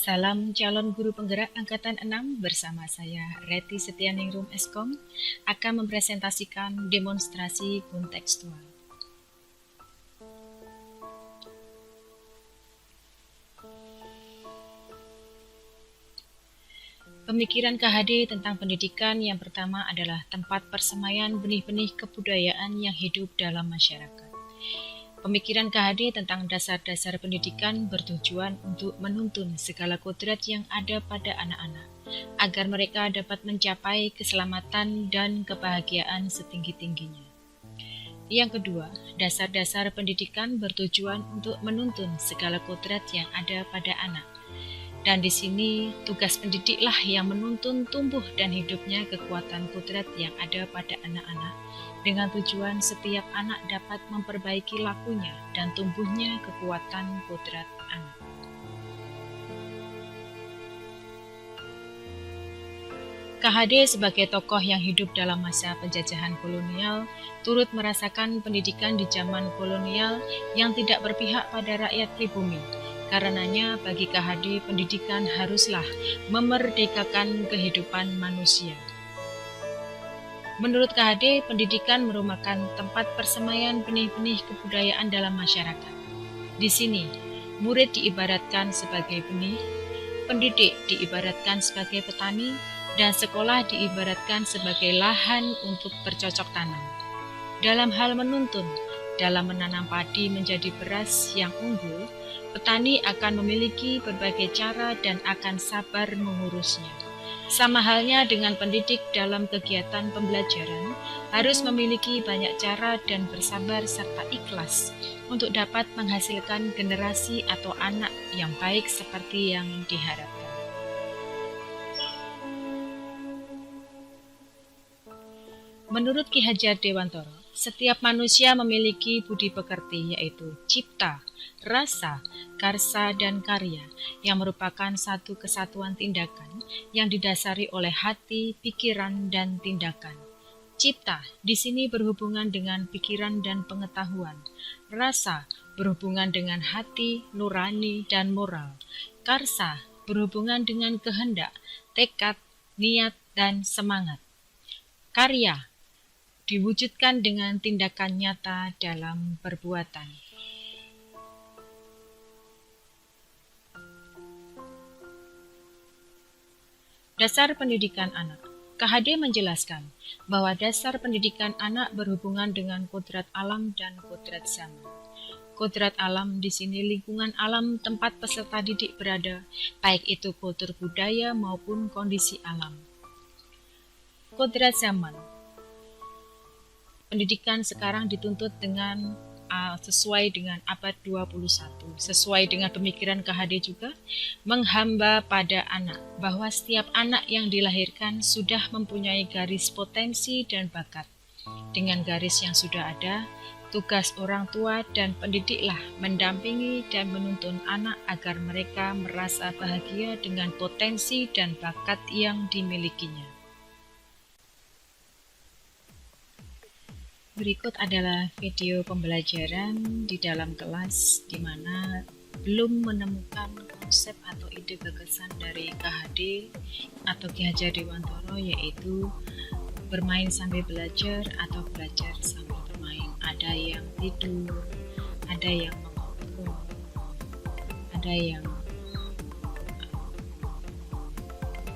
Salam calon guru penggerak Angkatan 6 bersama saya Reti Setianingrum Eskom akan mempresentasikan demonstrasi kontekstual. Pemikiran KHD tentang pendidikan yang pertama adalah tempat persemaian benih-benih kebudayaan yang hidup dalam masyarakat. Pemikiran KHD tentang dasar-dasar pendidikan bertujuan untuk menuntun segala kodrat yang ada pada anak-anak, agar mereka dapat mencapai keselamatan dan kebahagiaan setinggi-tingginya. Yang kedua, dasar-dasar pendidikan bertujuan untuk menuntun segala kodrat yang ada pada anak. Dan di sini, tugas pendidiklah yang menuntun tumbuh dan hidupnya kekuatan kodrat yang ada pada anak-anak, dengan tujuan setiap anak dapat memperbaiki lakunya dan tumbuhnya kekuatan kodrat anak. KHD sebagai tokoh yang hidup dalam masa penjajahan kolonial, turut merasakan pendidikan di zaman kolonial yang tidak berpihak pada rakyat pribumi. Karenanya bagi KHD pendidikan haruslah memerdekakan kehidupan manusia. Menurut KHD, pendidikan merupakan tempat persemaian benih-benih kebudayaan dalam masyarakat. Di sini, murid diibaratkan sebagai benih, pendidik diibaratkan sebagai petani, dan sekolah diibaratkan sebagai lahan untuk bercocok tanam. Dalam hal menuntun, dalam menanam padi menjadi beras yang unggul, petani akan memiliki berbagai cara dan akan sabar mengurusnya. Sama halnya dengan pendidik dalam kegiatan pembelajaran, harus memiliki banyak cara dan bersabar serta ikhlas untuk dapat menghasilkan generasi atau anak yang baik seperti yang diharapkan. Menurut Ki Hajar Dewantoro, setiap manusia memiliki budi pekerti yaitu cipta, rasa, karsa, dan karya yang merupakan satu kesatuan tindakan yang didasari oleh hati, pikiran, dan tindakan. Cipta di sini berhubungan dengan pikiran dan pengetahuan. Rasa berhubungan dengan hati, nurani, dan moral. Karsa berhubungan dengan kehendak, tekad, niat, dan semangat. Karya diwujudkan dengan tindakan nyata dalam perbuatan. Dasar pendidikan anak. KHD menjelaskan bahwa dasar pendidikan anak berhubungan dengan kodrat alam dan kodrat zaman. Kodrat alam di sini lingkungan alam tempat peserta didik berada, baik itu kultur budaya maupun kondisi alam. Kodrat zaman. Pendidikan sekarang dituntut dengan sesuai dengan abad 21, sesuai dengan pemikiran KHD juga, menghamba pada anak, bahwa setiap anak yang dilahirkan sudah mempunyai garis potensi dan bakat. Dengan garis yang sudah ada, tugas orang tua dan pendidiklah mendampingi dan menuntun anak agar mereka merasa bahagia dengan potensi dan bakat yang dimilikinya. Berikut adalah video pembelajaran di dalam kelas di mana belum menemukan konsep atau ide gagasan dari KHD atau Ki Hajar Dewantoro, yaitu bermain sambil belajar atau belajar sambil bermain. Ada yang tidur, ada yang mengobrol, ada yang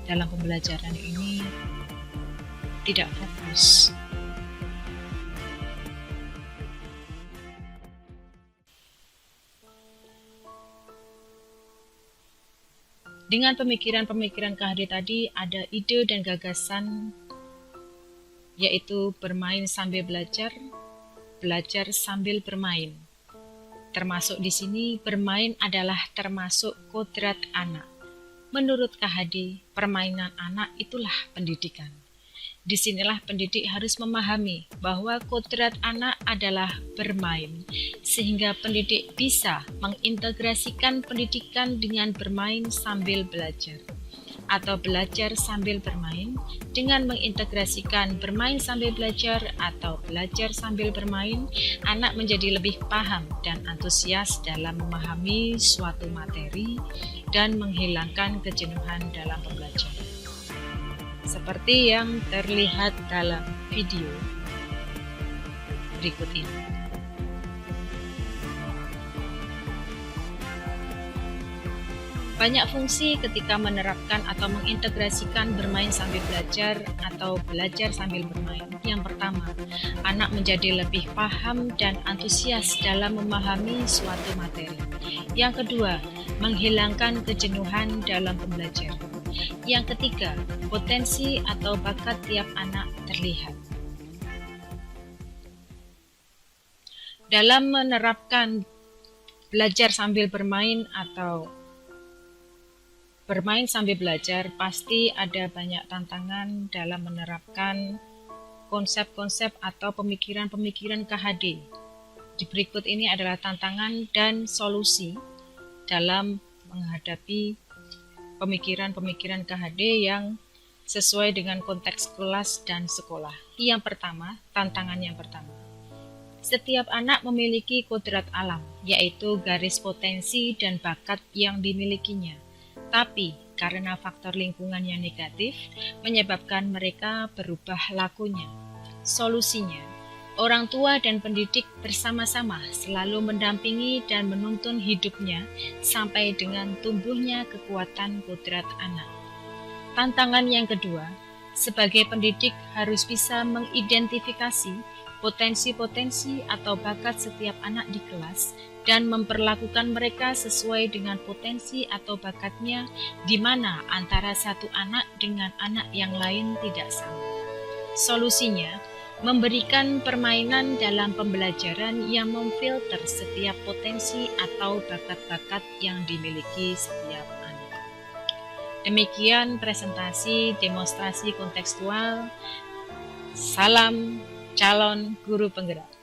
dalam pembelajaran ini tidak fokus. Dengan pemikiran-pemikiran KHD tadi, ada ide dan gagasan yaitu bermain sambil belajar, belajar sambil bermain. Termasuk di sini, bermain adalah termasuk kodrat anak. Menurut KHD, permainan anak itulah pendidikan. Disinilah pendidik harus memahami bahwa kodrat anak adalah bermain, sehingga pendidik bisa mengintegrasikan pendidikan dengan bermain sambil belajar, atau belajar sambil bermain dengan mengintegrasikan bermain sambil belajar atau belajar sambil bermain. Anak menjadi lebih paham dan antusias dalam memahami suatu materi dan menghilangkan kejenuhan dalam pembelajaran. Seperti yang terlihat dalam video berikut ini. Banyak fungsi ketika menerapkan atau mengintegrasikan bermain sambil belajar atau belajar sambil bermain. Yang pertama, anak menjadi lebih paham dan antusias dalam memahami suatu materi. Yang kedua, menghilangkan kejenuhan dalam pembelajaran. Yang ketiga, potensi atau bakat tiap anak terlihat. Dalam menerapkan belajar sambil bermain atau bermain sambil belajar, pasti ada banyak tantangan dalam menerapkan konsep-konsep atau pemikiran-pemikiran KHD. Di berikut ini adalah tantangan dan solusi dalam menghadapi pemikiran-pemikiran KHD yang sesuai dengan konteks kelas dan sekolah. Yang pertama, tantangan yang pertama. Setiap anak memiliki kodrat alam, yaitu garis potensi dan bakat yang dimilikinya. Tapi karena faktor lingkungan yang negatif menyebabkan mereka berubah lakunya. Solusinya, orang tua dan pendidik bersama-sama selalu mendampingi dan menuntun hidupnya sampai dengan tumbuhnya kekuatan kodrat anak. Tantangan yang kedua, sebagai pendidik harus bisa mengidentifikasi potensi-potensi atau bakat setiap anak di kelas dan memperlakukan mereka sesuai dengan potensi atau bakatnya, di mana antara satu anak dengan anak yang lain tidak sama. Solusinya, memberikan permainan dalam pembelajaran yang memfilter setiap potensi atau bakat-bakat yang dimiliki setiap anak. Demikian presentasi demonstrasi kontekstual. Salam calon guru penggerak.